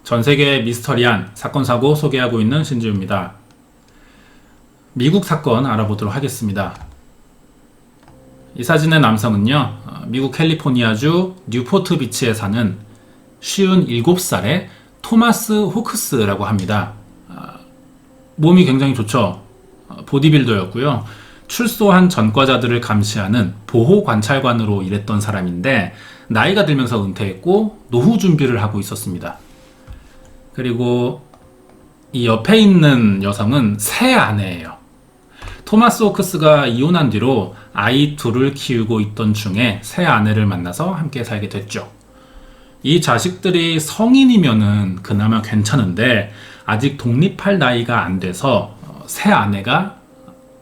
전세계 미스터리한 사건 사고 소개하고 있는 신지우입니다. 미국 사건 알아보도록 하겠습니다. 이 사진의 남성은요, 미국 캘리포니아주 뉴포트 비치에 사는 57살의 토마스 호크스라고 합니다. 몸이 굉장히 좋죠. 보디빌더였고요. 출소한 전과자들을 감시하는 보호 관찰관으로 일했던 사람인데 나이가 들면서 은퇴했고 노후 준비를 하고 있었습니다. 그리고 이 옆에 있는 여성은 새 아내예요. 토마스 호크스가 이혼한 뒤로 아이 둘을 키우고 있던 중에 새 아내를 만나서 함께 살게 됐죠. 이 자식들이 성인이면은 그나마 괜찮은데 아직 독립할 나이가 안 돼서 새 아내가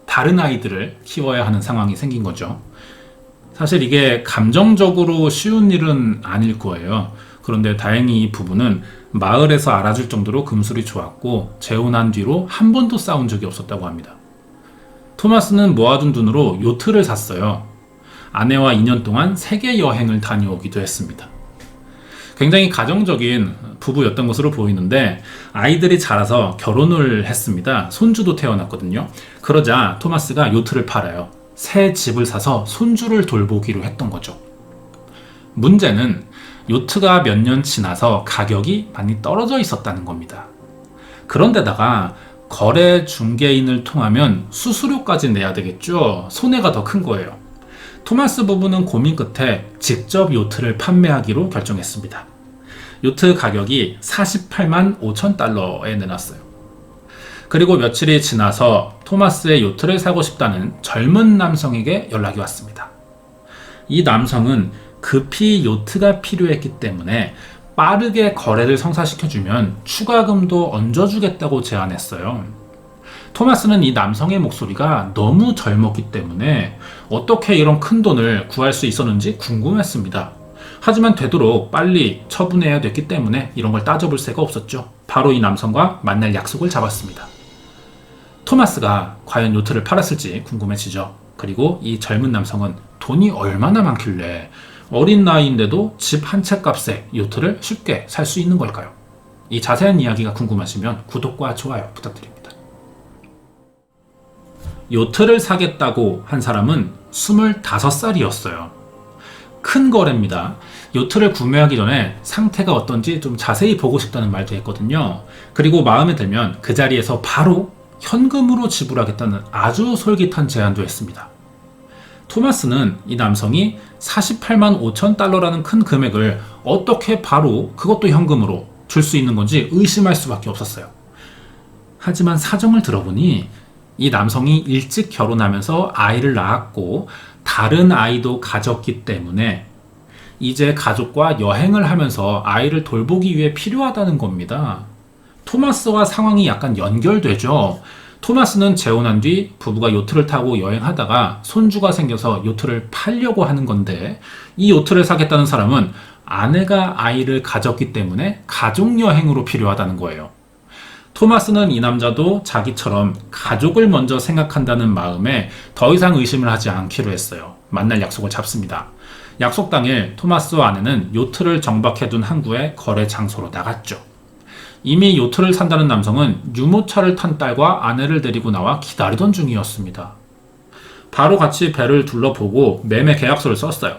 다른 아이들을 키워야 하는 상황이 생긴 거죠. 사실 이게 감정적으로 쉬운 일은 아닐 거예요. 그런데 다행히 이 부부는 마을에서 알아줄 정도로 금술이 좋았고 재혼한 뒤로 한 번도 싸운 적이 없었다고 합니다. 토마스는 모아둔 돈으로 요트를 샀어요. 아내와 2년 동안 세계 여행을 다녀오기도 했습니다. 굉장히 가정적인 부부였던 것으로 보이는데 아이들이 자라서 결혼을 했습니다. 손주도 태어났거든요. 그러자 토마스가 요트를 팔아요. 새 집을 사서 손주를 돌보기로 했던 거죠. 문제는 요트가 몇 년 지나서 가격이 많이 떨어져 있었다는 겁니다. 그런데다가 거래 중개인을 통하면 수수료까지 내야 되겠죠. 손해가 더 큰 거예요. 토마스 부부는 고민 끝에 직접 요트를 판매하기로 결정했습니다. 요트 가격이 48만 5천 달러에 내놨어요. 그리고 며칠이 지나서 토마스의 요트를 사고 싶다는 젊은 남성에게 연락이 왔습니다. 이 남성은 급히 요트가 필요했기 때문에 빠르게 거래를 성사시켜주면 추가금도 얹어주겠다고 제안했어요. 토마스는 이 남성의 목소리가 너무 젊었기 때문에 어떻게 이런 큰 돈을 구할 수 있었는지 궁금했습니다. 하지만 되도록 빨리 처분해야 됐기 때문에 이런 걸 따져볼 새가 없었죠. 바로 이 남성과 만날 약속을 잡았습니다. 토마스가 과연 요트를 팔았을지 궁금해지죠. 그리고 이 젊은 남성은 돈이 얼마나 많길래 어린 나이인데도 집 한 채 값에 요트를 쉽게 살 수 있는 걸까요? 이 자세한 이야기가 궁금하시면 구독과 좋아요 부탁드립니다. 요트를 사겠다고 한 사람은 25살이었어요. 큰 거래입니다. 요트를 구매하기 전에 상태가 어떤지 좀 자세히 보고 싶다는 말도 했거든요. 그리고 마음에 들면 그 자리에서 바로 현금으로 지불하겠다는 아주 솔깃한 제안도 했습니다. 토마스는 이 남성이 48만 5천 달러라는 큰 금액을 어떻게 바로 그것도 현금으로 줄 수 있는 건지 의심할 수밖에 없었어요. 하지만 사정을 들어보니 이 남성이 일찍 결혼하면서 아이를 낳았고 다른 아이도 가졌기 때문에 이제 가족과 여행을 하면서 아이를 돌보기 위해 필요하다는 겁니다. 토마스와 상황이 약간 연결되죠. 토마스는 재혼한 뒤 부부가 요트를 타고 여행하다가 손주가 생겨서 요트를 팔려고 하는 건데 이 요트를 사겠다는 사람은 아내가 아이를 가졌기 때문에 가족여행으로 필요하다는 거예요. 토마스는 이 남자도 자기처럼 가족을 먼저 생각한다는 마음에 더 이상 의심을 하지 않기로 했어요. 만날 약속을 잡습니다. 약속 당일 토마스와 아내는 요트를 정박해둔 항구의 거래 장소로 나갔죠. 이미 요트를 산다는 남성은 유모차를 탄 딸과 아내를 데리고 나와 기다리던 중이었습니다. 바로 같이 배를 둘러보고 매매 계약서를 썼어요.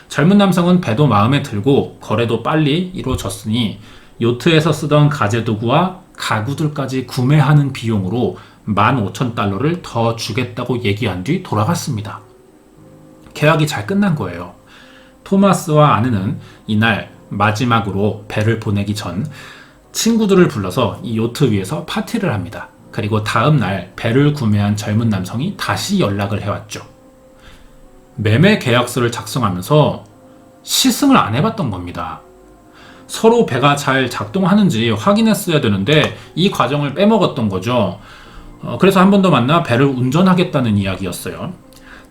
젊은 남성은 배도 마음에 들고 거래도 빨리 이루어졌으니 요트에서 쓰던 가재도구와 가구들까지 구매하는 비용으로 15,000달러를 더 주겠다고 얘기한 뒤 돌아갔습니다. 계약이 잘 끝난 거예요. 토마스와 아내는 이날 마지막으로 배를 보내기 전 친구들을 불러서 이 요트 위에서 파티를 합니다. 그리고 다음 날 배를 구매한 젊은 남성이 다시 연락을 해왔죠. 매매 계약서를 작성하면서 시승을 안 해봤던 겁니다. 서로 배가 잘 작동하는지 확인했어야 되는데 이 과정을 빼먹었던 거죠. 그래서 한 번 더 만나 배를 운전하겠다는 이야기였어요.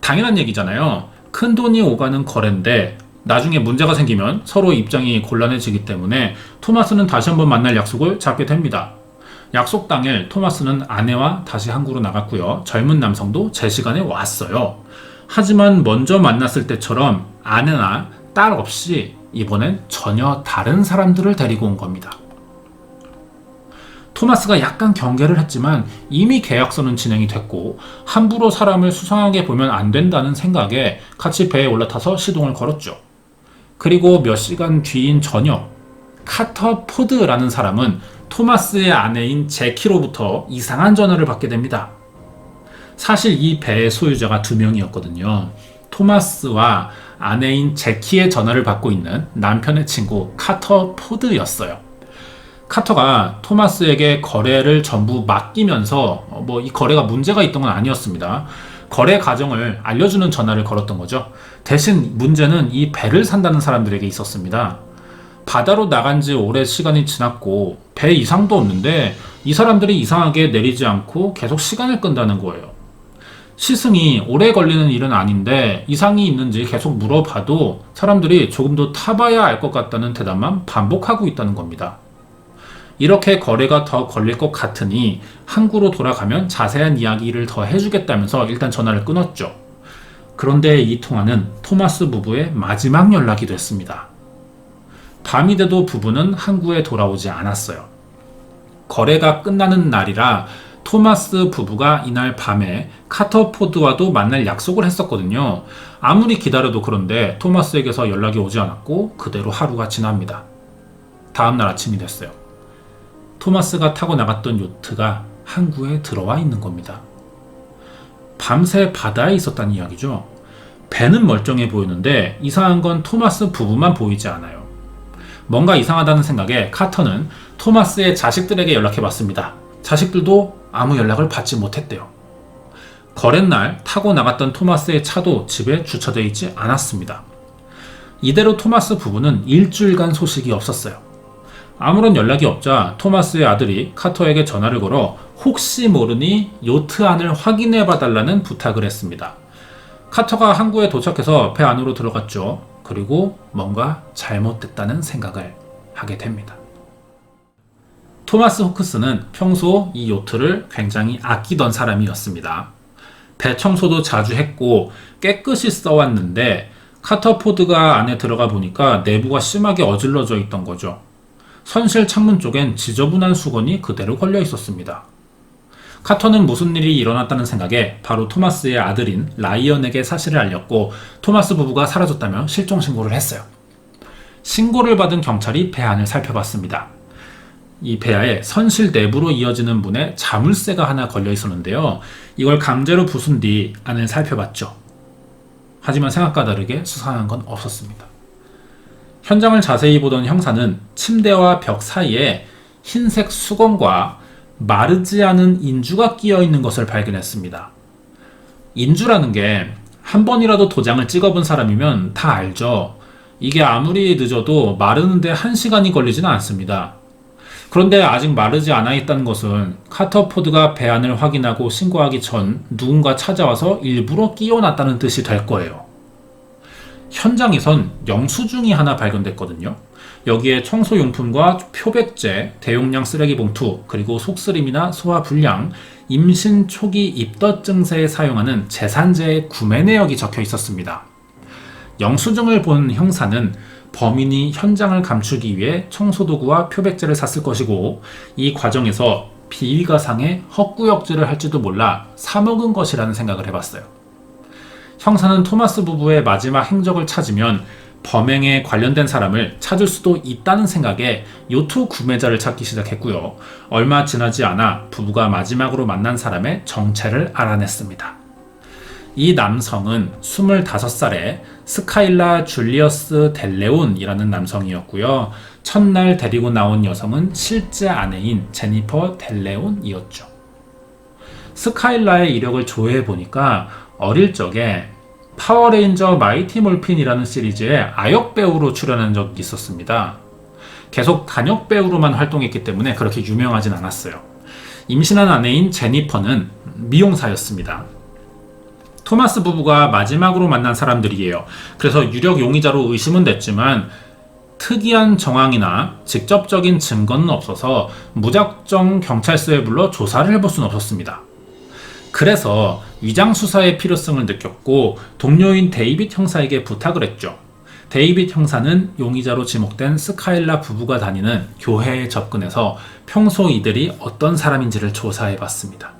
당연한 얘기잖아요. 큰 돈이 오가는 거래인데 나중에 문제가 생기면 서로 입장이 곤란해지기 때문에 토마스는 다시 한번 만날 약속을 잡게 됩니다. 약속 당일 토마스는 아내와 다시 항구로 나갔고요. 젊은 남성도 제 시간에 왔어요. 하지만 먼저 만났을 때처럼 아내나 딸 없이 이번엔 전혀 다른 사람들을 데리고 온 겁니다. 토마스가 약간 경계를 했지만 이미 계약서는 진행이 됐고 함부로 사람을 수상하게 보면 안 된다는 생각에 같이 배에 올라타서 시동을 걸었죠. 그리고 몇 시간 뒤인 저녁, 카터 포드라는 사람은 토마스의 아내인 제키로부터 이상한 전화를 받게 됩니다. 사실 이 배의 소유자가 두 명이었거든요. 토마스와 아내인 제키의 전화를 받고 있는 남편의 친구 카터 포드였어요. 카터가 토마스에게 거래를 전부 맡기면서 이 거래가 문제가 있던 건 아니었습니다. 거래 과정을 알려주는 전화를 걸었던 거죠. 대신 문제는 이 배를 산다는 사람들에게 있었습니다. 바다로 나간 지 오래 시간이 지났고 배 이상도 없는데 이 사람들이 이상하게 내리지 않고 계속 시간을 끈다는 거예요. 시승이 오래 걸리는 일은 아닌데 이상이 있는지 계속 물어봐도 사람들이 조금 더 타봐야 알 것 같다는 대답만 반복하고 있다는 겁니다. 이렇게 거래가 더 걸릴 것 같으니 항구로 돌아가면 자세한 이야기를 더 해주겠다면서 일단 전화를 끊었죠. 그런데 이 통화는 토마스 부부의 마지막 연락이 됐습니다. 밤이 돼도 부부는 항구에 돌아오지 않았어요. 거래가 끝나는 날이라 토마스 부부가 이날 밤에 카터 포드와도 만날 약속을 했었거든요. 아무리 기다려도 그런데 토마스에게서 연락이 오지 않았고 그대로 하루가 지납니다. 다음날 아침이 됐어요. 토마스가 타고 나갔던 요트가 항구에 들어와 있는 겁니다. 밤새 바다에 있었다는 이야기죠. 배는 멀쩡해 보이는데 이상한 건 토마스 부부만 보이지 않아요. 뭔가 이상하다는 생각에 카터는 토마스의 자식들에게 연락해봤습니다. 자식들도 아무 연락을 받지 못했대요. 거랫날 타고 나갔던 토마스의 차도 집에 주차되어 있지 않았습니다. 이대로 토마스 부부는 일주일간 소식이 없었어요. 아무런 연락이 없자 토마스의 아들이 카터에게 전화를 걸어 혹시 모르니 요트 안을 확인해 봐달라는 부탁을 했습니다. 카터가 항구에 도착해서 배 안으로 들어갔죠. 그리고 뭔가 잘못됐다는 생각을 하게 됩니다. 토마스 호크스는 평소 이 요트를 굉장히 아끼던 사람이었습니다. 배 청소도 자주 했고 깨끗이 써왔는데 카터 포드가 안에 들어가 보니까 내부가 심하게 어질러져 있던 거죠. 선실 창문 쪽엔 지저분한 수건이 그대로 걸려 있었습니다. 카터는 무슨 일이 일어났다는 생각에 바로 토마스의 아들인 라이언에게 사실을 알렸고 토마스 부부가 사라졌다며 실종 신고를 했어요. 신고를 받은 경찰이 배 안을 살펴봤습니다. 이 배아에 선실 내부로 이어지는 문에 자물쇠가 하나 걸려 있었는데요. 이걸 강제로 부순 뒤 안을 살펴봤죠. 하지만 생각과 다르게 수상한 건 없었습니다. 현장을 자세히 보던 형사는 침대와 벽 사이에 흰색 수건과 마르지 않은 인주가 끼어 있는 것을 발견했습니다. 인주라는 게 한 번이라도 도장을 찍어본 사람이면 다 알죠. 이게 아무리 늦어도 마르는데 1시간이 걸리지는 않습니다. 그런데 아직 마르지 않아 있다는 것은 카터 포드가 배 안을 확인하고 신고하기 전 누군가 찾아와서 일부러 끼워놨다는 뜻이 될 거예요. 현장에선 영수증이 하나 발견됐거든요. 여기에 청소용품과 표백제, 대용량 쓰레기 봉투, 그리고 속쓰림이나 소화불량, 임신 초기 입덧 증세에 사용하는 제산제의 구매 내역이 적혀 있었습니다. 영수증을 본 형사는 범인이 현장을 감추기 위해 청소도구와 표백제를 샀을 것이고 이 과정에서 비위가상의 헛구역질을 할지도 몰라 사먹은 것이라는 생각을 해봤어요. 형사는 토마스 부부의 마지막 행적을 찾으면 범행에 관련된 사람을 찾을 수도 있다는 생각에 요트 구매자를 찾기 시작했고요. 얼마 지나지 않아 부부가 마지막으로 만난 사람의 정체를 알아냈습니다. 이 남성은 25살의 스카일라 줄리어스 델레온이라는 남성이었고요. 첫날 데리고 나온 여성은 실제 아내인 제니퍼 델레온이었죠. 스카일라의 이력을 조회해보니까 어릴 적에 파워레인저 마이티 몰핀이라는 시리즈에 아역 배우로 출연한 적이 있었습니다. 계속 단역 배우로만 활동했기 때문에 그렇게 유명하진 않았어요. 임신한 아내인 제니퍼는 미용사였습니다. 토마스 부부가 마지막으로 만난 사람들이에요. 그래서 유력 용의자로 의심은 됐지만 특이한 정황이나 직접적인 증거는 없어서 무작정 경찰서에 불러 조사를 해볼 수는 없었습니다. 그래서 위장수사의 필요성을 느꼈고 동료인 데이빗 형사에게 부탁을 했죠. 데이빗 형사는 용의자로 지목된 스카일라 부부가 다니는 교회에 접근해서 평소 이들이 어떤 사람인지를 조사해봤습니다.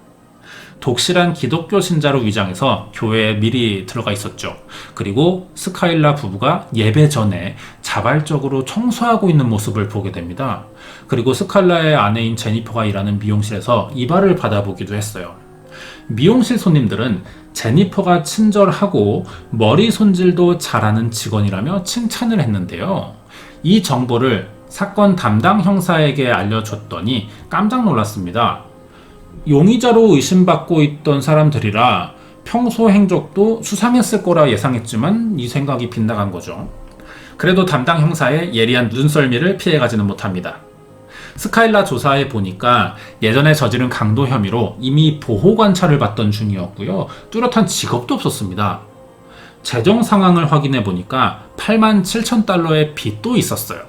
독실한 기독교 신자로 위장해서 교회에 미리 들어가 있었죠. 그리고 스카일라 부부가 예배 전에 자발적으로 청소하고 있는 모습을 보게 됩니다. 그리고 스카일라의 아내인 제니퍼가 일하는 미용실에서 이발을 받아보기도 했어요. 미용실 손님들은 제니퍼가 친절하고 머리 손질도 잘하는 직원이라며 칭찬을 했는데요. 이 정보를 사건 담당 형사에게 알려줬더니 깜짝 놀랐습니다. 용의자로 의심받고 있던 사람들이라 평소 행적도 수상했을 거라 예상했지만 이 생각이 빗나간 거죠. 그래도 담당 형사의 예리한 눈썰미를 피해가지는 못합니다. 스카일라 조사에 보니까 예전에 저지른 강도 혐의로 이미 보호관찰을 받던 중이었고요. 뚜렷한 직업도 없었습니다. 재정 상황을 확인해 보니까 8만 7천 달러의 빚도 있었어요.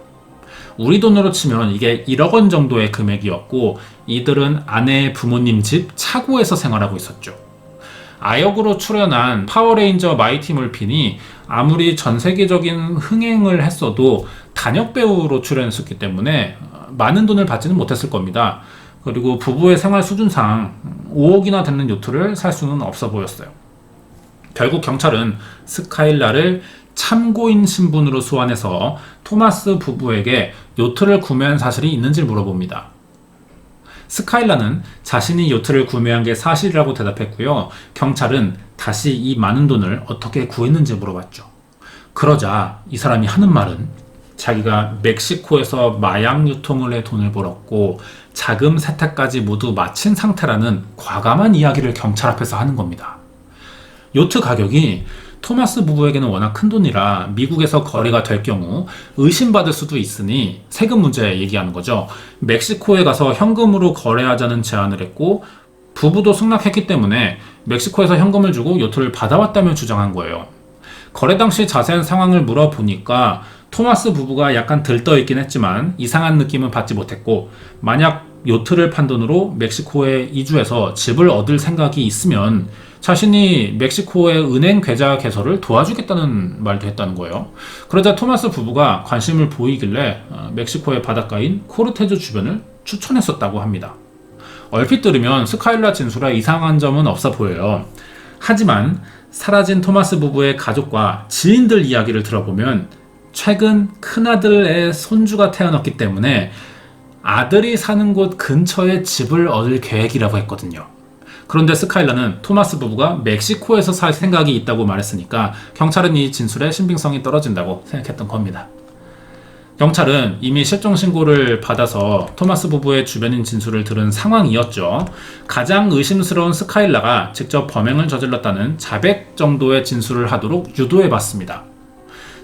우리 돈으로 치면 이게 1억 원 정도의 금액이었고 이들은 아내의 부모님 집 차고에서 생활하고 있었죠. 아역으로 출연한 파워레인저 마이티 몰핀이 아무리 전 세계적인 흥행을 했어도 단역 배우로 출연했었기 때문에 많은 돈을 받지는 못했을 겁니다. 그리고 부부의 생활 수준상 5억이나 되는 요트를 살 수는 없어 보였어요. 결국 경찰은 스카일라를 참고인 신분으로 소환해서 토마스 부부에게 요트를 구매한 사실이 있는지 물어봅니다. 스카일라는 자신이 요트를 구매한 게 사실이라고 대답했고요. 경찰은 다시 이 많은 돈을 어떻게 구했는지 물어봤죠. 그러자 이 사람이 하는 말은 자기가 멕시코에서 마약 유통을 해 돈을 벌었고 자금 세탁까지 모두 마친 상태라는 과감한 이야기를 경찰 앞에서 하는 겁니다. 요트 가격이 토마스 부부에게는 워낙 큰 돈이라 미국에서 거래가 될 경우 의심받을 수도 있으니 세금 문제 얘기하는 거죠. 멕시코에 가서 현금으로 거래하자는 제안을 했고 부부도 승낙했기 때문에 멕시코에서 현금을 주고 요트를 받아왔다며 주장한 거예요. 거래 당시 자세한 상황을 물어보니까 토마스 부부가 약간 들떠있긴 했지만 이상한 느낌은 받지 못했고 만약 요트를 판 돈으로 멕시코에 이주해서 집을 얻을 생각이 있으면 자신이 멕시코의 은행 계좌 개설을 도와주겠다는 말도 했다는 거예요. 그러자 토마스 부부가 관심을 보이길래 멕시코의 바닷가인 코르테즈 주변을 추천했었다고 합니다. 얼핏 들으면 스카일라 진술에 이상한 점은 없어 보여요. 하지만 사라진 토마스 부부의 가족과 지인들 이야기를 들어보면 최근 큰아들의 손주가 태어났기 때문에 아들이 사는 곳 근처에 집을 얻을 계획이라고 했거든요. 그런데 스카일라는 토마스 부부가 멕시코에서 살 생각이 있다고 말했으니까 경찰은 이 진술의 신빙성이 떨어진다고 생각했던 겁니다. 경찰은 이미 실종 신고를 받아서 토마스 부부의 주변인 진술을 들은 상황이었죠. 가장 의심스러운 스카일라가 직접 범행을 저질렀다는 자백 정도의 진술을 하도록 유도해봤습니다.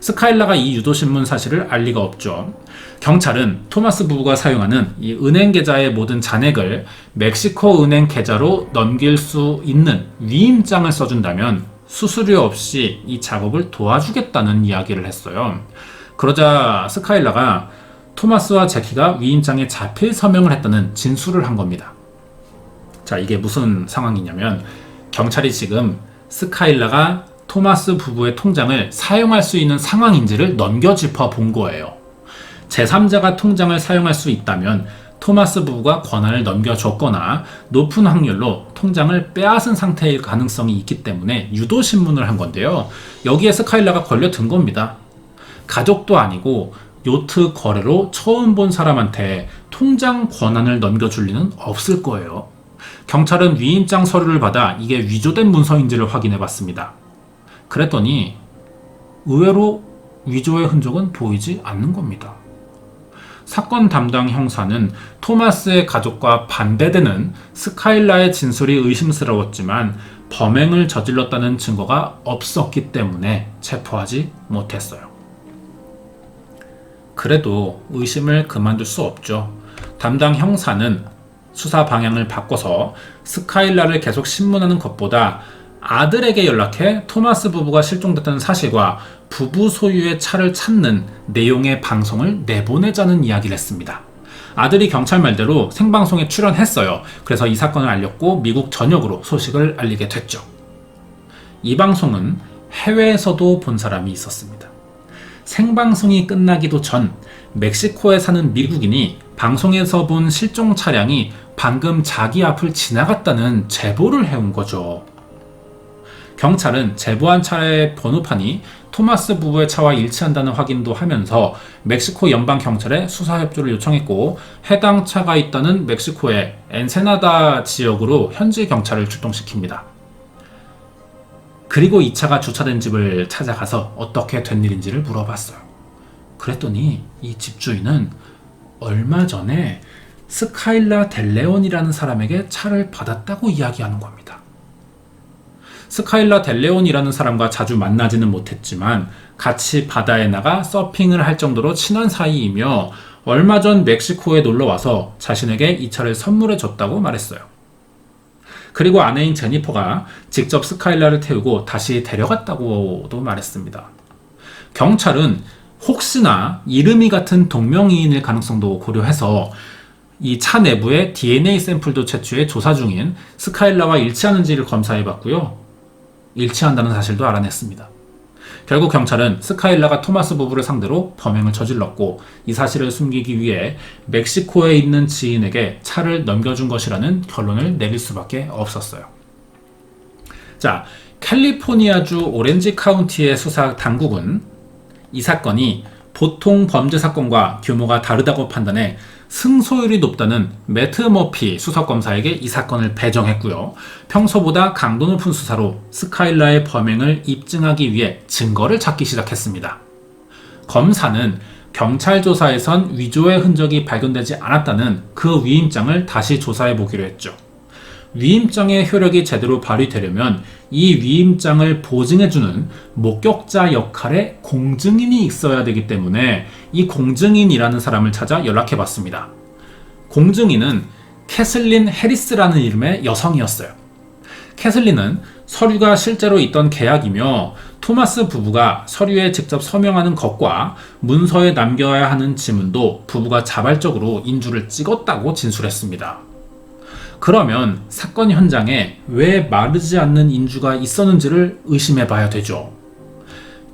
스카일라가 이 유도신문 사실을 알 리가 없죠. 경찰은 토마스 부부가 사용하는 이 은행 계좌의 모든 잔액을 멕시코 은행 계좌로 넘길 수 있는 위임장을 써준다면 수수료 없이 이 작업을 도와주겠다는 이야기를 했어요. 그러자 스카일라가 토마스와 제키가 위임장에 자필 서명을 했다는 진술을 한 겁니다. 자, 이게 무슨 상황이냐면 경찰이 지금 스카일라가 토마스 부부의 통장을 사용할 수 있는 상황인지를 넘겨짚어 본 거예요. 제3자가 통장을 사용할 수 있다면 토마스 부부가 권한을 넘겨줬거나 높은 확률로 통장을 빼앗은 상태일 가능성이 있기 때문에 유도신문을 한 건데요. 여기에 스카일라가 걸려든 겁니다. 가족도 아니고 요트 거래로 처음 본 사람한테 통장 권한을 넘겨줄 리는 없을 거예요. 경찰은 위임장 서류를 받아 이게 위조된 문서인지를 확인해 봤습니다. 그랬더니 의외로 위조의 흔적은 보이지 않는 겁니다. 사건 담당 형사는 토마스의 가족과 반대되는 스카일라의 진술이 의심스러웠지만 범행을 저질렀다는 증거가 없었기 때문에 체포하지 못했어요. 그래도 의심을 그만둘 수 없죠. 담당 형사는 수사 방향을 바꿔서 스카일라를 계속 신문하는 것보다 아들에게 연락해 토마스 부부가 실종됐다는 사실과 부부 소유의 차를 찾는 내용의 방송을 내보내자는 이야기를 했습니다. 아들이 경찰 말대로 생방송에 출연했어요. 그래서 이 사건을 알렸고 미국 전역으로 소식을 알리게 됐죠. 이 방송은 해외에서도 본 사람이 있었습니다. 생방송이 끝나기도 전 멕시코에 사는 미국인이 방송에서 본 실종 차량이 방금 자기 앞을 지나갔다는 제보를 해온 거죠. 경찰은 제보한 차의 번호판이 토마스 부부의 차와 일치한다는 확인도 하면서 멕시코 연방경찰에 수사 협조를 요청했고, 해당 차가 있다는 멕시코의 엔세나다 지역으로 현지 경찰을 출동시킵니다. 그리고 이 차가 주차된 집을 찾아가서 어떻게 된 일인지를 물어봤어요. 그랬더니 이 집주인은 얼마 전에 스카일라 델레온이라는 사람에게 차를 받았다고 이야기하는 겁니다. 스카일라 델레온이라는 사람과 자주 만나지는 못했지만 같이 바다에 나가 서핑을 할 정도로 친한 사이이며 얼마 전 멕시코에 놀러와서 자신에게 이 차를 선물해 줬다고 말했어요. 그리고 아내인 제니퍼가 직접 스카일라를 태우고 다시 데려갔다고도 말했습니다. 경찰은 혹시나 이름이 같은 동명이인일 가능성도 고려해서 이 차 내부의 DNA 샘플도 채취해 조사 중인 스카일라와 일치하는지를 검사해봤고요. 일치한다는 사실도 알아냈습니다. 결국 경찰은 스카일라가 토마스 부부를 상대로 범행을 저질렀고, 이 사실을 숨기기 위해 멕시코에 있는 지인에게 차를 넘겨준 것이라는 결론을 내릴 수밖에 없었어요. 자, 캘리포니아주 오렌지 카운티의 수사 당국은 이 사건이 보통 범죄 사건과 규모가 다르다고 판단해 승소율이 높다는 매트 머피 수석검사에게 이 사건을 배정했고요. 평소보다 강도 높은 수사로 스카일라의 범행을 입증하기 위해 증거를 찾기 시작했습니다. 검사는 경찰 조사에선 위조의 흔적이 발견되지 않았다는 그 위임장을 다시 조사해 보기로 했죠. 위임장의 효력이 제대로 발휘되려면 이 위임장을 보증해주는 목격자 역할의 공증인이 있어야 되기 때문에 이 공증인이라는 사람을 찾아 연락해봤습니다. 공증인은 캐슬린 해리스라는 이름의 여성이었어요. 캐슬린은 서류가 실제로 있던 계약이며 토마스 부부가 서류에 직접 서명하는 것과 문서에 남겨야 하는 지문도 부부가 자발적으로 인주를 찍었다고 진술했습니다. 그러면 사건 현장에 왜 마르지 않는 인주가 있었는지를 의심해 봐야 되죠.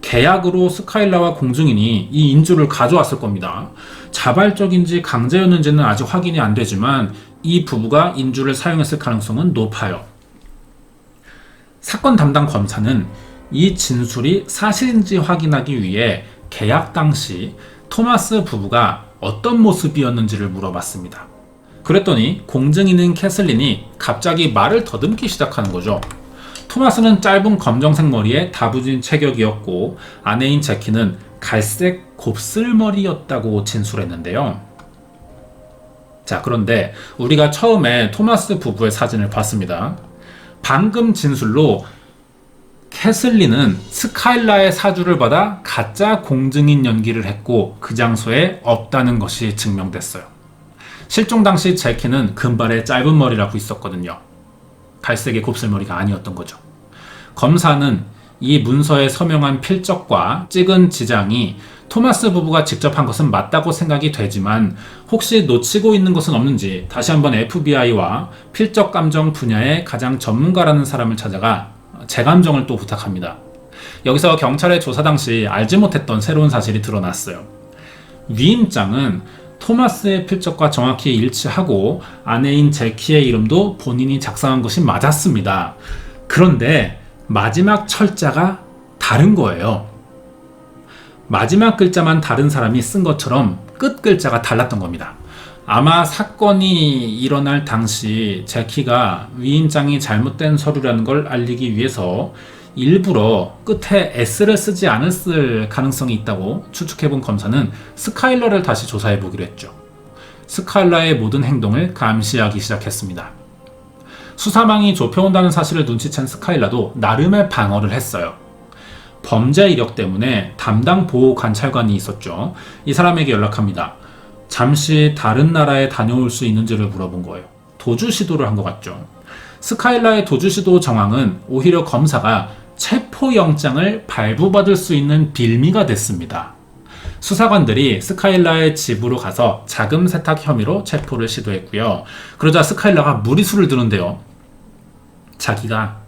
계약으로 스카일라와 공증인이 이 인주를 가져왔을 겁니다. 자발적인지 강제였는지는 아직 확인이 안 되지만 이 부부가 인주를 사용했을 가능성은 높아요. 사건 담당 검사는 이 진술이 사실인지 확인하기 위해 계약 당시 토마스 부부가 어떤 모습이었는지를 물어봤습니다. 그랬더니 공증인인 캐슬린이 갑자기 말을 더듬기 시작하는 거죠. 토마스는 짧은 검정색 머리에 다부진 체격이었고 아내인 제키는 갈색 곱슬머리였다고 진술했는데요. 자, 그런데 우리가 처음에 토마스 부부의 사진을 봤습니다. 방금 진술로 캐슬린은 스카일라의 사주를 받아 가짜 공증인 연기를 했고 그 장소에 없다는 것이 증명됐어요. 실종 당시 제키는 금발의 짧은 머리를 하고 있었거든요. 갈색의 곱슬머리가 아니었던 거죠. 검사는 이 문서에 서명한 필적과 찍은 지장이 토마스 부부가 직접 한 것은 맞다고 생각이 되지만 혹시 놓치고 있는 것은 없는지 다시 한번 FBI와 필적 감정 분야의 가장 전문가라는 사람을 찾아가 재감정을 또 부탁합니다. 여기서 경찰의 조사 당시 알지 못했던 새로운 사실이 드러났어요. 위임장은 토마스의 필적과 정확히 일치하고 아내인 제키의 이름도 본인이 작성한 것이 맞았습니다. 그런데 마지막 철자가 다른 거예요. 마지막 글자만 다른 사람이 쓴 것처럼 끝 글자가 달랐던 겁니다. 아마 사건이 일어날 당시 제키가 위임장이 잘못된 서류라는 걸 알리기 위해서 일부러 끝에 S를 쓰지 않았을 가능성이 있다고 추측해본 검사는 스카일라를 다시 조사해보기로 했죠. 스카일라의 모든 행동을 감시하기 시작했습니다. 수사망이 좁혀온다는 사실을 눈치챈 스카일라도 나름의 방어를 했어요. 범죄 이력 때문에 담당 보호 관찰관이 있었죠. 이 사람에게 연락합니다. 잠시 다른 나라에 다녀올 수 있는지를 물어본 거예요. 도주 시도를 한 것 같죠. 스카일라의 도주 시도 정황은 오히려 검사가 체포영장을 발부받을 수 있는 빌미가 됐습니다. 수사관들이 스카일라의 집으로 가서 자금 세탁 혐의로 체포를 시도했고요. 그러자 스카일라가 무리수를 드는데요. 자기가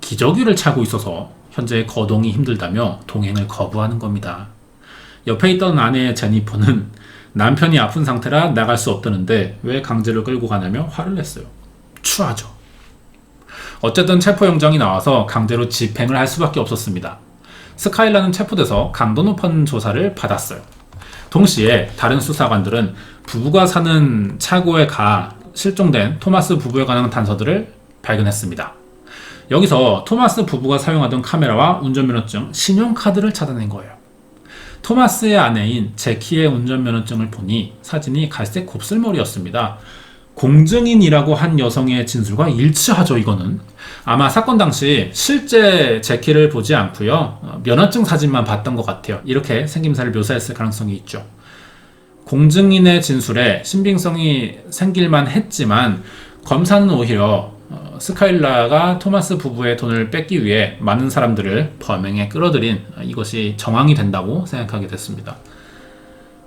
기저귀를 차고 있어서 현재 거동이 힘들다며 동행을 거부하는 겁니다. 옆에 있던 아내 제니퍼는 남편이 아픈 상태라 나갈 수 없다는데 왜 강제로 끌고 가냐며 화를 냈어요. 추하죠. 어쨌든 체포영장이 나와서 강제로 집행을 할 수밖에 없었습니다. 스카일라는 체포돼서 강도 높은 조사를 받았어요. 동시에 다른 수사관들은 부부가 사는 차고에 가 실종된 토마스 부부에 관한 단서들을 발견했습니다. 여기서 토마스 부부가 사용하던 카메라와 운전면허증, 신용카드를 찾아낸 거예요. 토마스의 아내인 제키의 운전면허증을 보니 사진이 갈색 곱슬머리였습니다. 공증인이라고 한 여성의 진술과 일치하죠. 이거는 아마 사건 당시 실제 제키를 보지 않고요, 면허증 사진만 봤던 것 같아요. 이렇게 생김새를 묘사했을 가능성이 있죠. 공증인의 진술에 신빙성이 생길만 했지만 검사는 오히려 스카일라가 토마스 부부의 돈을 뺏기 위해 많은 사람들을 범행에 끌어들인 이것이 정황이 된다고 생각하게 됐습니다.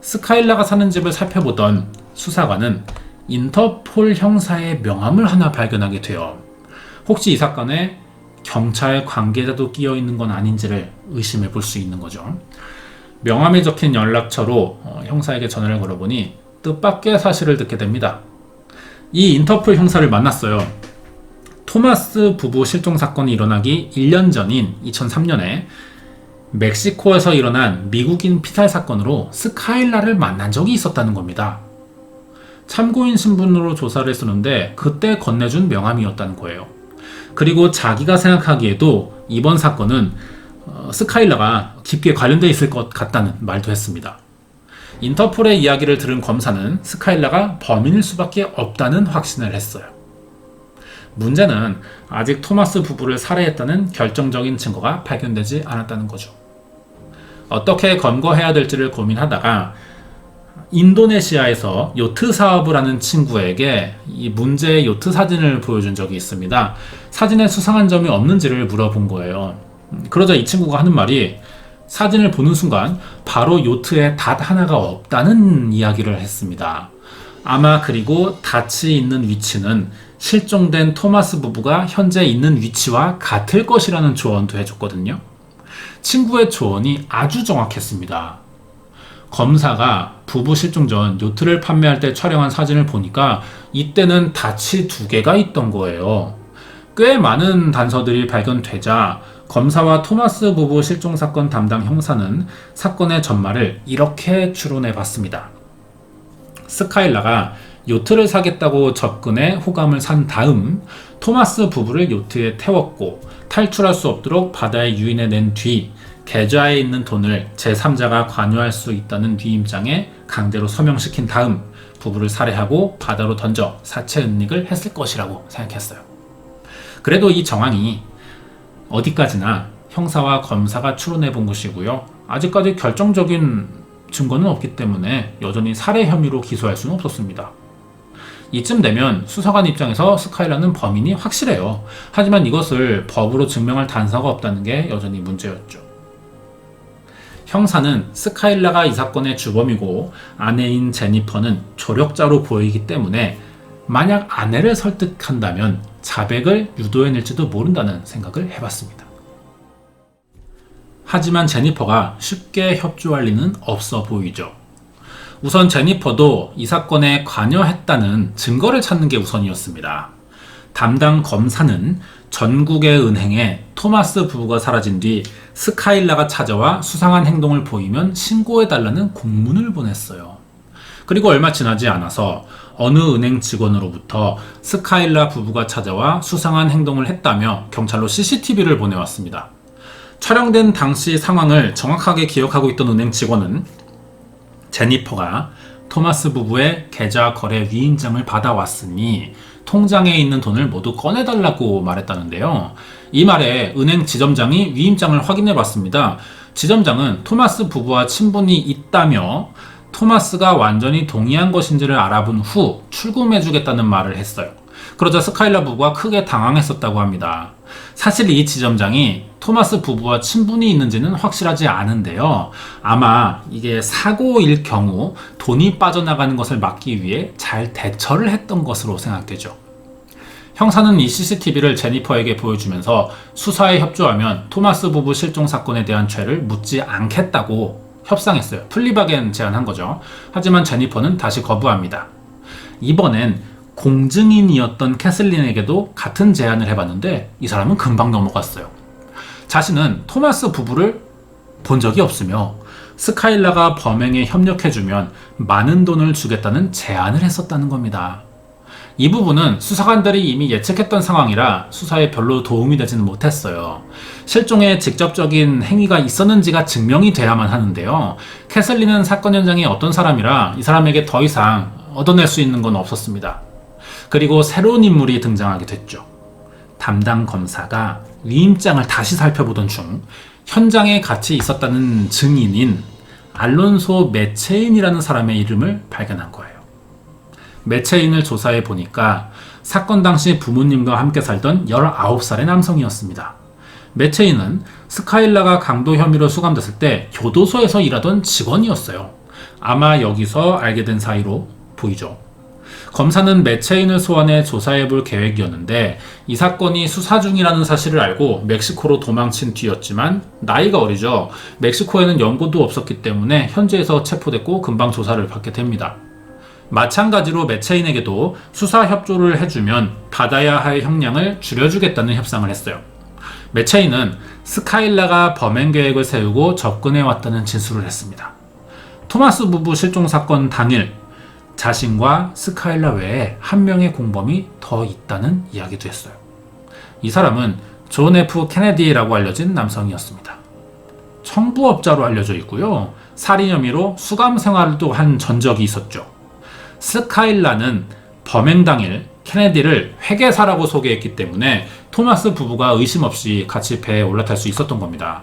스카일라가 사는 집을 살펴보던 수사관은 인터폴 형사의 명함을 하나 발견하게 돼요. 혹시 이 사건에 경찰 관계자도 끼어 있는 건 아닌지를 의심해 볼 수 있는 거죠. 명함에 적힌 연락처로 형사에게 전화를 걸어보니 뜻밖의 사실을 듣게 됩니다. 이 인터폴 형사를 만났어요. 토마스 부부 실종 사건이 일어나기 1년 전인 2003년에 멕시코에서 일어난 미국인 피살 사건으로 스카일라를 만난 적이 있었다는 겁니다. 참고인 신분으로 조사를 했었는데 그때 건네준 명함이었다는 거예요. 그리고 자기가 생각하기에도 이번 사건은 스카일라가 깊게 관련되어 있을 것 같다는 말도 했습니다. 인터폴의 이야기를 들은 검사는 스카일라가 범인일 수밖에 없다는 확신을 했어요. 문제는 아직 토마스 부부를 살해했다는 결정적인 증거가 발견되지 않았다는 거죠. 어떻게 검거해야 될지를 고민하다가 인도네시아에서 요트 사업을 하는 친구에게 이 문제의 요트 사진을 보여준 적이 있습니다. 사진에 수상한 점이 없는지를 물어본 거예요. 그러자 이 친구가 하는 말이 사진을 보는 순간 바로 요트에 닷 하나가 없다는 이야기를 했습니다. 아마 그리고 닷이 있는 위치는 실종된 토마스 부부가 현재 있는 위치와 같을 것이라는 조언도 해줬거든요. 친구의 조언이 아주 정확했습니다. 검사가 부부 실종 전 요트를 판매할 때 촬영한 사진을 보니까 이때는 닷이 2개가 있던 거예요. 꽤 많은 단서들이 발견되자 검사와 토마스 부부 실종 사건 담당 형사는 사건의 전말을 이렇게 추론해 봤습니다. 스카일라가 요트를 사겠다고 접근해 호감을 산 다음 토마스 부부를 요트에 태웠고 탈출할 수 없도록 바다에 유인해 낸 뒤 계좌에 있는 돈을 제3자가 관여할 수 있다는 뒤임장에 강제로 서명시킨 다음 부부를 살해하고 바다로 던져 사체 은닉을 했을 것이라고 생각했어요. 그래도 이 정황이 어디까지나 형사와 검사가 추론해 본 것이고요. 아직까지 결정적인 증거는 없기 때문에 여전히 살해 혐의로 기소할 수는 없었습니다. 이쯤 되면 수사관 입장에서 스카일라는 범인이 확실해요. 하지만 이것을 법으로 증명할 단서가 없다는 게 여전히 문제였죠. 형사는 스카일라가 이 사건의 주범이고 아내인 제니퍼는 조력자로 보이기 때문에 만약 아내를 설득한다면 자백을 유도해낼지도 모른다는 생각을 해봤습니다. 하지만 제니퍼가 쉽게 협조할 리는 없어 보이죠. 우선 제니퍼도 이 사건에 관여했다는 증거를 찾는 게 우선이었습니다. 담당 검사는 전국의 은행에 토마스 부부가 사라진 뒤 스카일라가 찾아와 수상한 행동을 보이면 신고해달라는 공문을 보냈어요. 그리고 얼마 지나지 않아서 어느 은행 직원으로부터 스카일라 부부가 찾아와 수상한 행동을 했다며 경찰로 CCTV를 보내왔습니다. 촬영된 당시 상황을 정확하게 기억하고 있던 은행 직원은 제니퍼가 토마스 부부의 계좌 거래 위임장을 받아왔으니 통장에 있는 돈을 모두 꺼내달라고 말했다는데요. 이 말에 은행 지점장이 위임장을 확인해 봤습니다. 지점장은 토마스 부부와 친분이 있다며 토마스가 완전히 동의한 것인지를 알아본 후 출금해주겠다는 말을 했어요. 그러자 스카일라 부부가 크게 당황했었다고 합니다. 사실 이 지점장이 토마스 부부와 친분이 있는지는 확실하지 않은데요. 아마 이게 사고일 경우 돈이 빠져나가는 것을 막기 위해 잘 대처를 했던 것으로 생각되죠. 형사는 이 CCTV를 제니퍼에게 보여주면서 수사에 협조하면 토마스 부부 실종 사건에 대한 죄를 묻지 않겠다고 협상했어요. 플리바겐 제안한 거죠. 하지만 제니퍼는 다시 거부합니다. 이번엔 공증인이었던 캐슬린에게도 같은 제안을 해봤는데 이 사람은 금방 넘어갔어요. 자신은 토마스 부부를 본 적이 없으며 스카일라가 범행에 협력해주면 많은 돈을 주겠다는 제안을 했었다는 겁니다. 이 부분은 수사관들이 이미 예측했던 상황이라 수사에 별로 도움이 되지는 못했어요. 실종에 직접적인 행위가 있었는지가 증명이 돼야만 하는데요. 캐슬린은 사건 현장에 어떤 사람이라 이 사람에게 더 이상 얻어낼 수 있는 건 없었습니다. 그리고 새로운 인물이 등장하게 됐죠. 담당 검사가 위임장을 다시 살펴보던 중 현장에 같이 있었다는 증인인 알론소 매체인이라는 사람의 이름을 발견한 거예요. 매체인을 조사해 보니까 사건 당시 부모님과 함께 살던 19살의 남성이었습니다. 매체인은 스카일라가 강도 혐의로 수감됐을 때 교도소에서 일하던 직원이었어요. 아마 여기서 알게 된 사이로 보이죠. 검사는 매체인을 소환해 조사해 볼 계획이었는데 이 사건이 수사 중이라는 사실을 알고 멕시코로 도망친 뒤였지만 나이가 어리죠. 멕시코에는 연고도 없었기 때문에 현지에서 체포됐고 금방 조사를 받게 됩니다. 마찬가지로 매체인에게도 수사 협조를 해주면 받아야 할 형량을 줄여주겠다는 협상을 했어요. 매체인은 스카일라가 범행 계획을 세우고 접근해왔다는 진술을 했습니다. 토마스 부부 실종 사건 당일 자신과 스카일라 외에 한 명의 공범이 더 있다는 이야기도 했어요. 이 사람은 존 F 케네디라고 알려진 남성이었습니다. 청부업자로 알려져 있고요. 살인 혐의로 수감 생활도 한 전적이 있었죠. 스카일라는 범행 당일 케네디를 회계사라고 소개했기 때문에 토마스 부부가 의심 없이 같이 배에 올라탈 수 있었던 겁니다.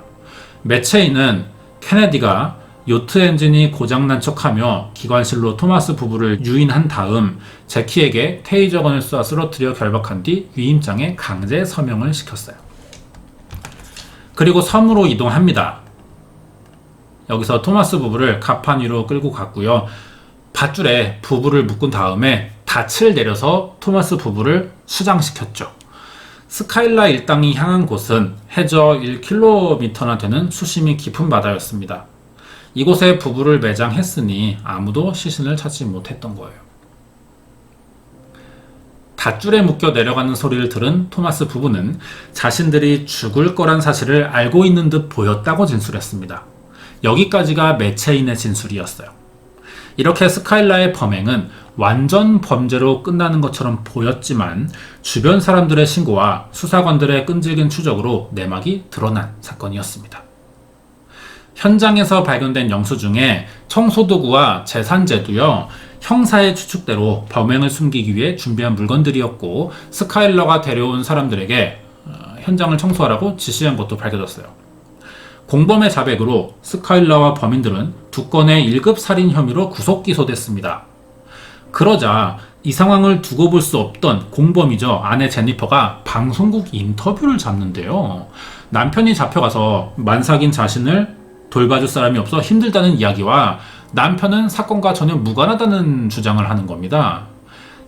매체인은 케네디가 요트 엔진이 고장난 척하며 기관실로 토마스 부부를 유인한 다음 제키에게 테이저건을 쏘아 쓰러뜨려 결박한 뒤 위임장에 강제 서명을 시켰어요. 그리고 섬으로 이동합니다. 여기서 토마스 부부를 갑판 위로 끌고 갔고요. 밧줄에 부부를 묶은 다음에 닻을 내려서 토마스 부부를 수장시켰죠. 스카일라 일당이 향한 곳은 해저 1km나 되는 수심이 깊은 바다였습니다. 이곳에 부부를 매장했으니 아무도 시신을 찾지 못했던 거예요. 밧줄에 묶여 내려가는 소리를 들은 토마스 부부는 자신들이 죽을 거란 사실을 알고 있는 듯 보였다고 진술했습니다. 여기까지가 매체인의 진술이었어요. 이렇게 스카일라의 범행은 완전 범죄로 끝나는 것처럼 보였지만 주변 사람들의 신고와 수사관들의 끈질긴 추적으로 내막이 드러난 사건이었습니다. 현장에서 발견된 영수 중에 청소도구와 제산제도요, 형사의 추측대로 범행을 숨기기 위해 준비한 물건들이었고 스카일라가 데려온 사람들에게 현장을 청소하라고 지시한 것도 밝혀졌어요. 공범의 자백으로 스카일라와 범인들은 2건의 1급 살인 혐의로 구속 기소됐습니다. 그러자 이 상황을 두고 볼 수 없던 공범이죠. 아내 제니퍼가 방송국 인터뷰를 잡는데요. 남편이 잡혀가서 만삭인 자신을 돌봐줄 사람이 없어 힘들다는 이야기와 남편은 사건과 전혀 무관하다는 주장을 하는 겁니다.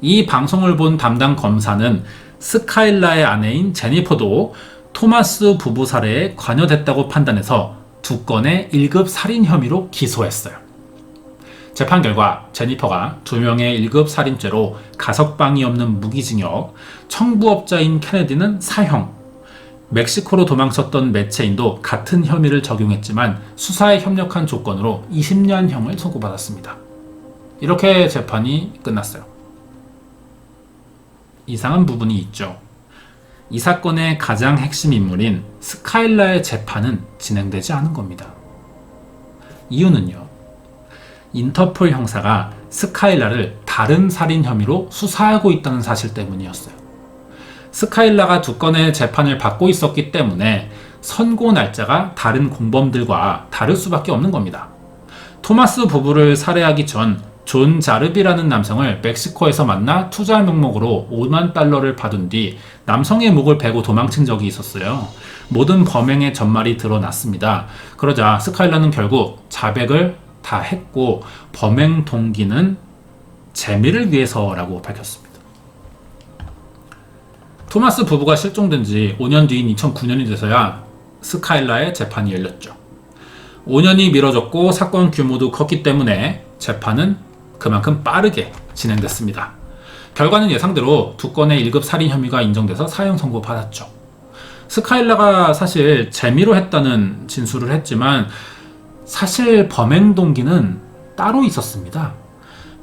이 방송을 본 담당 검사는 스카일라의 아내인 제니퍼도 토마스 부부 살해에 관여됐다고 판단해서 2건의 1급 살인 혐의로 기소했어요. 재판 결과 제니퍼가 2명의 1급 살인죄로 가석방이 없는 무기징역, 청부업자인 케네디는 사형, 멕시코로 도망쳤던 매체인도 같은 혐의를 적용했지만 수사에 협력한 조건으로 20년형을 선고받았습니다. 이렇게 재판이 끝났어요. 이상한 부분이 있죠. 이 사건의 가장 핵심 인물인 스카일라의 재판은 진행되지 않은 겁니다. 이유는요. 인터폴 형사가 스카일라를 다른 살인 혐의로 수사하고 있다는 사실 때문이었어요. 스카일라가 2건의 재판을 받고 있었기 때문에 선고 날짜가 다른 공범들과 다를 수밖에 없는 겁니다. 토마스 부부를 살해하기 전 존 자르비라는 남성을 멕시코에서 만나 투자 명목으로 $50,000를 받은 뒤 남성의 목을 베고 도망친 적이 있었어요. 모든 범행의 전말이 드러났습니다. 그러자 스카일라는 결국 자백을 다 했고 범행 동기는 재미를 위해서라고 밝혔습니다. 토마스 부부가 실종된 지 5년 뒤인 2009년이 돼서야 스카일라의 재판이 열렸죠. 5년이 미뤄졌고 사건 규모도 컸기 때문에 재판은 그만큼 빠르게 진행됐습니다. 결과는 예상대로 2건의 1급 살인 혐의가 인정돼서 사형 선고 받았죠. 스카일라가 사실 재미로 했다는 진술을 했지만 사실 범행 동기는 따로 있었습니다.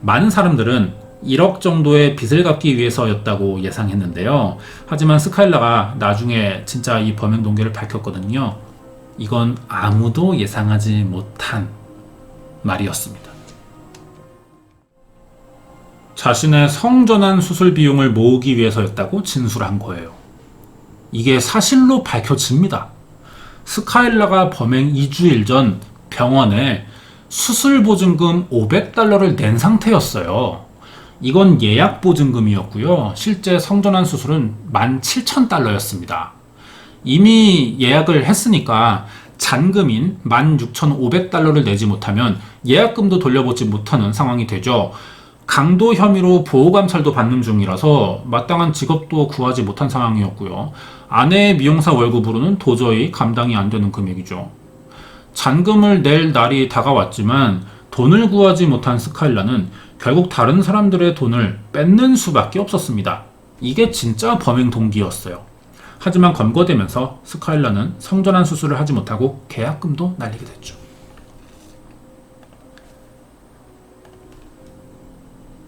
많은 사람들은 1억 정도의 빚을 갚기 위해서였다고 예상했는데요. 하지만 스카일라가 나중에 진짜 이 범행 동기를 밝혔거든요. 이건 아무도 예상하지 못한 말이었습니다. 자신의 성전환 수술 비용을 모으기 위해서였다고 진술한 거예요. 이게 사실로 밝혀집니다. 스카일라가 범행 2주일 전 병원에 수술 보증금 $500를 낸 상태였어요. 이건 예약 보증금이었고요. 실제 성전환 수술은 $17,000였습니다. 이미 예약을 했으니까 잔금인 $16,500를 내지 못하면 예약금도 돌려받지 못하는 상황이 되죠. 강도 혐의로 보호감찰도 받는 중이라서 마땅한 직업도 구하지 못한 상황이었고요. 아내의 미용사 월급으로는 도저히 감당이 안 되는 금액이죠. 잔금을 낼 날이 다가왔지만 돈을 구하지 못한 스카일라는 결국 다른 사람들의 돈을 뺏는 수밖에 없었습니다. 이게 진짜 범행 동기였어요. 하지만 검거되면서 스카일라는 성전환 수술을 하지 못하고 계약금도 날리게 됐죠.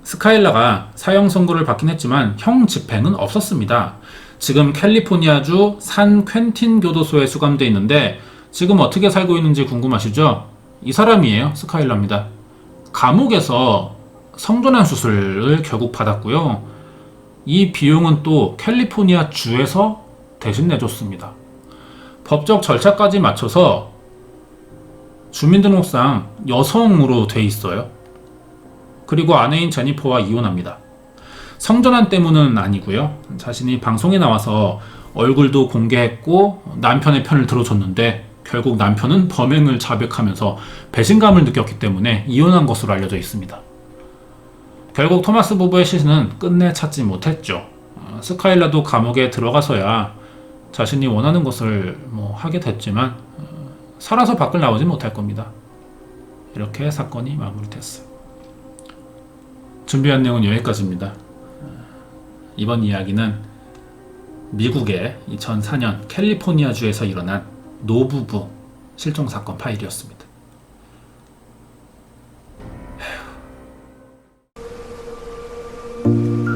스카일라가 사형 선고를 받긴 했지만 형 집행은 없었습니다. 지금 캘리포니아주 산 퀸틴 교도소에 수감되어 있는데 지금 어떻게 살고 있는지 궁금하시죠? 이 사람이에요. 스카일라입니다. 감옥에서 성전환 수술을 결국 받았고요. 이 비용은 또 캘리포니아 주에서 대신 내줬습니다. 법적 절차까지 맞춰서 주민등록상 여성으로 돼 있어요. 그리고 아내인 제니퍼와 이혼합니다. 성전환 때문은 아니고요. 자신이 방송에 나와서 얼굴도 공개했고 남편의 편을 들어줬는데 결국 남편은 범행을 자백하면서 배신감을 느꼈기 때문에 이혼한 것으로 알려져 있습니다. 결국 토마스 부부의 시신은 끝내 찾지 못했죠. 스카일라도 감옥에 들어가서야 자신이 원하는 것을 하게 됐지만 살아서 밖을 나오지 못할 겁니다. 이렇게 사건이 마무리됐어요. 준비한 내용은 여기까지입니다. 이번 이야기는 미국의 2004년 캘리포니아주에서 일어난 노부부 실종 사건 파일이었습니다. 휴...